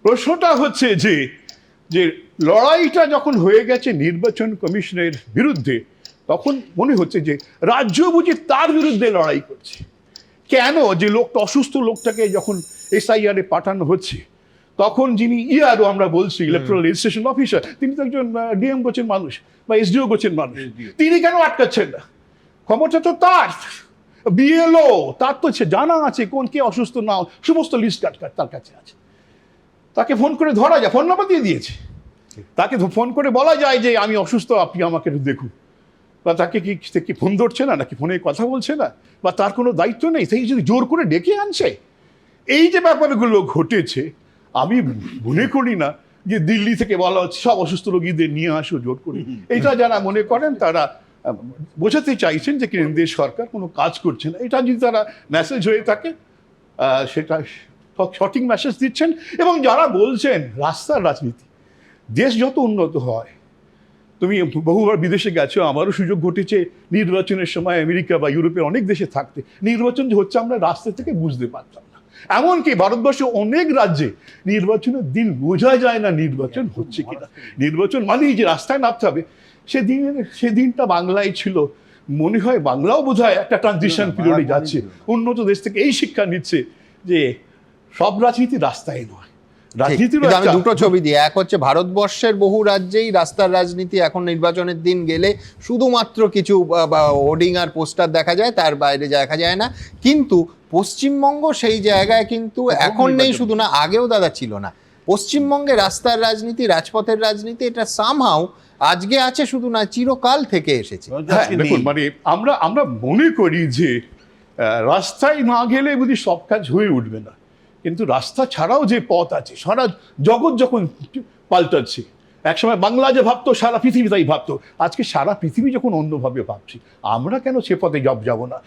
প্রশ্নটা হচ্ছে যে যে লড়াইটা যখন হয়ে গেছে নির্বাচন কমিশনের বিরুদ্ধে, তখন মনে হচ্ছে যে রাজ্য বুঝি তার বিরুদ্ধে লড়াই করছে। কেন? যে লোকটা অসুস্থ লোকটাকে যখন এসআইআরে পাঠানো হচ্ছে, তখন যিনি ইয়ারও আমরা বলছি ইলেকট্রাল রেজিস্ট্রেশন অফিসার, তিনি তো একজন ডিএম গোছের মানুষ বা এসডিও গোছের মানুষ, তিনি কেন আটকাচ্ছেন না? ক্ষমতা তো তার, বিএলও তার তো জানা আছে কোন কে অসুস্থ না, সমস্ত লিস্ট তার কাছে আছে। তাকে ফোন করে ধরা যায়, ফোন নাম্বার দিয়ে দিয়েছে, তাকে ফোন করে বলা যায় যে আমি অসুস্থ, আপনি আমাকে একটু দেখুন। বা তাকে কি ফোন ধরছে না, নাকি ফোনে কথা বলছে না, বা তার কোনো দায়িত্ব নেই, সেই যদি জোর করে ডেকে আনছে। এই যে ব্যাপারগুলো ঘটেছে, আমি মনে করি না যে দিল্লি থেকে বলা হচ্ছে সব অসুস্থ রোগীদের নিয়ে আসো জোর করে। এটা যারা মনে করেন তারা বোঝাতে চাইছেন যে কেন্দ্রের সরকার কোনো কাজ করছে না। এটা যদি তারা মেসেজ হয়ে থাকে, সেটা সঠিক মেসেজ দিচ্ছেন। এবং যারা বলছেন রাস্তার রাজনীতি, দেশ যত উন্নত হয়, তুমি বহুবার বিদেশে গেছো, আমারও সুযোগ ঘটেছে নির্বাচনের সময় আমেরিকা বা ইউরোপের অনেক দেশে থাকতে। নির্বাচন যে হচ্ছে আমরা রাস্তা থেকে বুঝতে পারতাম না। এমনকি ভারতবর্ষে অনেক রাজ্যে নির্বাচনের দিন বোঝা যায় না নির্বাচন হচ্ছে কিনা। নির্বাচন মানেই যে রাস্তায় নামতে হবে, সেদিনটা বাংলায় ছিল। মনে হয় বাংলাও বোধ হয় একটা ট্রানজিশন পিরিয়ডে যাচ্ছে, উন্নত দেশ থেকে এই শিক্ষা নিচ্ছে যে সব রাজনীতি রাস্তায় নয়। আমি দুটো ছবি দিই, এক হচ্ছে ভারতবর্ষের বহু রাজ্যেই রাস্তার রাজনীতি এখন নির্বাচনের দিন গেলে শুধুমাত্র কিছু হোর্ডিং আর পোস্টার দেখা যায়, তার বাইরে দেখা যায় না। কিন্তু পশ্চিমবঙ্গ সেই জায়গায় কিন্তু এখন নেই, শুধু না আগেও দাদা ছিল না। পশ্চিমবঙ্গে রাস্তার রাজনীতি, রাজপথের রাজনীতি, এটা সামহাও আজকে আছে, শুধু না চিরকাল থেকে এসেছে। দেখুন, মানে আমরা মনে করি যে রাস্তায় না গেলে বুঝি সব কাজ হয়ে উঠবে না, কিন্তু রাস্তা ছাড়াও যে পথ আছে, সারা জগৎ যখন পাল্টাচ্ছে, একসময় বাংলা যে ভাবতো সারা পৃথিবী তাই ভাবতো, আজকে সারা পৃথিবী যখন অন্যভাবে ভাবছি, আমরা কেন সে পথে যাব না?